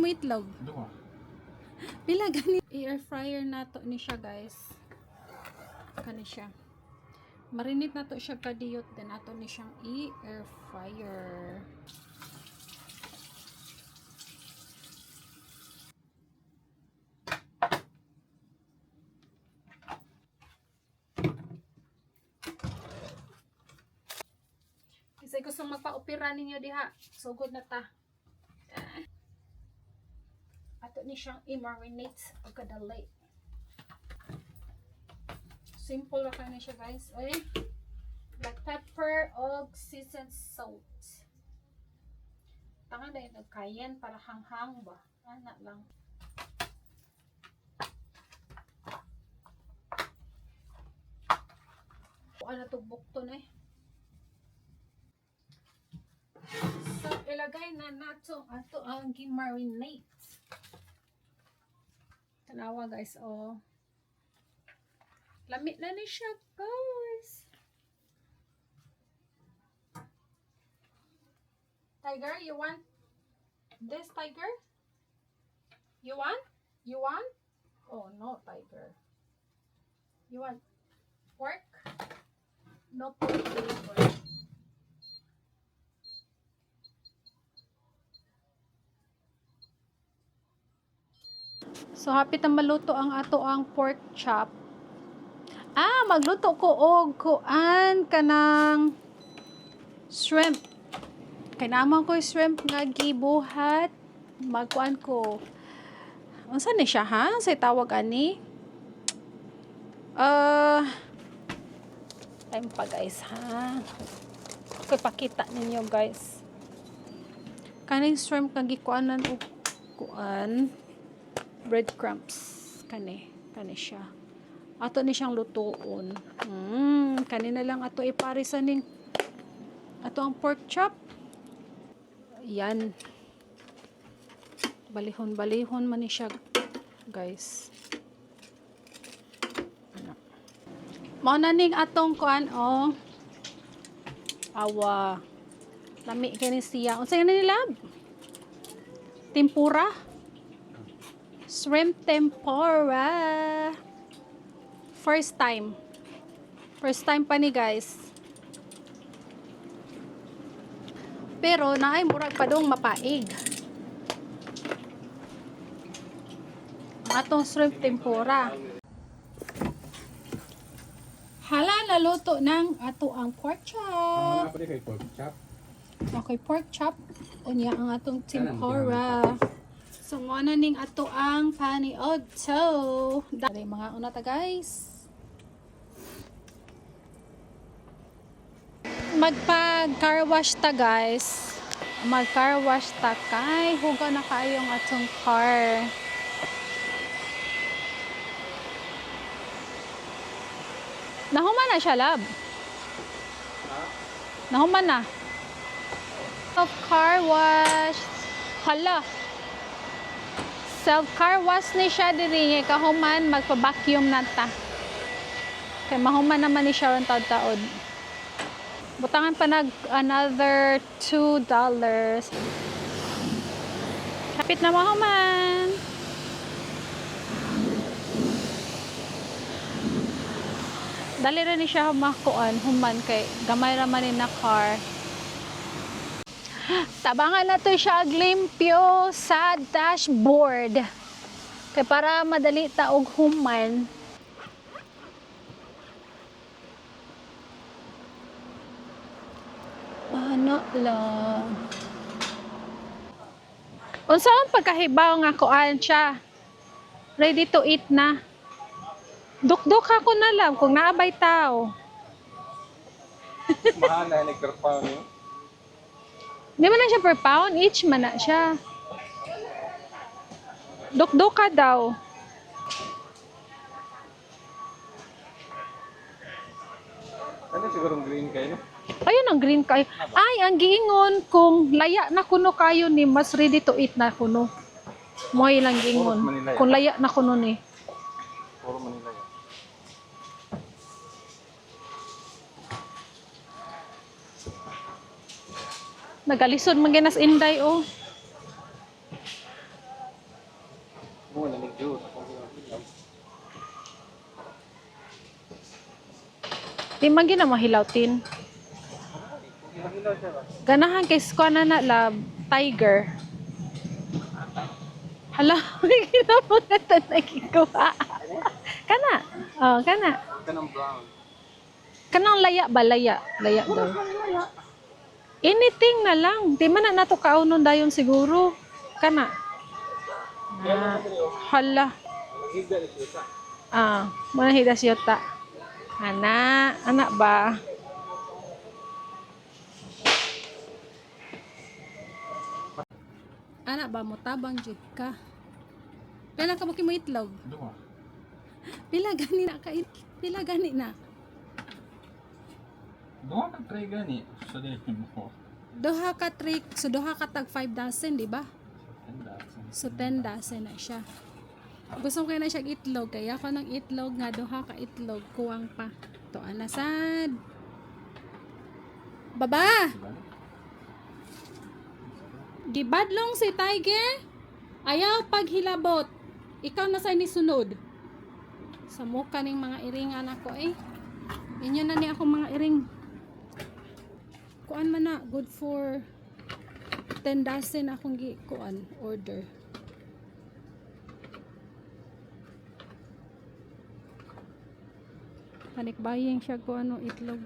mo itlog? Duha. Pila gani air fryer nato ni siya guys. Kani siya. Marinate nato siya kadiyot then nato ni siyang i-air fryer. Kasi gusto magpa-opera ninyo diha. Sugod na ta. Ato ni siyang i-marinate pagkadali. Simple ra na siya guys. Okay? Black pepper o seasoned salt. Tangan dahil nagkayen para hanghang ba? Anak lang. Ano to bukton eh. So, ilagay na nato ato ang gi-marinate. Tanawa guys, oh. Lamit na ni siya, guys. Tiger, you want this, Tiger? You want? You want? Oh, no, Tiger. You want pork? No pork flavor. So, hapit na maluto ang ato ang pork chop. Magluto ko og kuan kanang shrimp. Kay naman ko shrimp nga gibuhat. Magkuan ko. Unsa ni siya ha? Say tawag ani? Time pa guys ha. Okay, pakita ninyo guys. Kaning shrimp nga gikuanan og kuan breadcrumbs kani siya. Ato ni siyang lutoon. Kanina lang ato iparisan ning ato ang pork chop. Yan. Balihon man ni siya, guys. Ano. Mao na ning atong kuan awa. Lami kani siya. Unsa yan nila? Tempura. Shrimp tempura. First time pa ni guys. Pero naay murag pa dong mapaig. Atong shrimp tempura. Hala, naluto ng ato ang pork chop. Okay, pork chop. Unya ang atong tempura. So, muna ning ato ang paniod. So, dari mga una ta guys. Magpag-car wash ta guys. Mag-car wash ta kay huga na kayo ang atong car. Nahuman na siya, lab. Nahuman na. Self-car wash. Hala. Self-car wash ni siya diri. Kahuman, magpa-vacuum na ta. Kay mahuman naman ni siya ang taod-taod. Butangan pa nag another $2. Kapit na mahuman. Dali rin ni siya makuan, human kay gamay raman ni na car. Tabangan na to siya glimpyo sa dashboard. Kay para madali ta og human. Ano lang. Unsa ang pagkahibaw nga kuan siya? Ready to eat na. Dukduk ako na lang kung naabay tao. Mahal na ni per pound yun. Di man na siya per pound, each man na siya. Dukduk ka daw. Ano sigurong green kayo? Ayun ang green kayo. Ay, ang giingon kung laya na kuno kayo ni mas ready to eat na kuno. Moy lang giingon. Kung laya na kuno ni. Puro Manila yan. Nagalisod maginas inday oh. Di man gina mahilawtin. Mahilaw siya ba? Ganahan kay skwana na lab tiger. Hala, may kinamagatan na gikuha. Kana. Oh, kana. Kanang brown. Kanang laya ba? Laya. Laya daw. Anything na lang. Di man na nato kaunon dayon siguro. Kana. Ah, hala. Higa ni siya. Manahida siya ta. Anak ba? Anak ba mo tabang jud ka? Pila ka mo kimo itlog? Duha. Pila gani na ka pila gani na? Duha ka try gani. Sa din mo. Duha ka trick, so duha ka tag 5 dozen, di ba? So 10 dozen na siya. Gusto ko na siya itlog, kaya ako ng itlog nga duha ka itlog kuwang pa. To anasad. Baba. Gibadlong si Tiger. Ayaw paghilabot. Ikaw na sa ni sunod. Sa mukha ning mga iringan ako eh. Inyo na ni ako mga iring. Kuan man na, good for 10 dozen akong kuan order. Panikbayang siya ko ano itlog.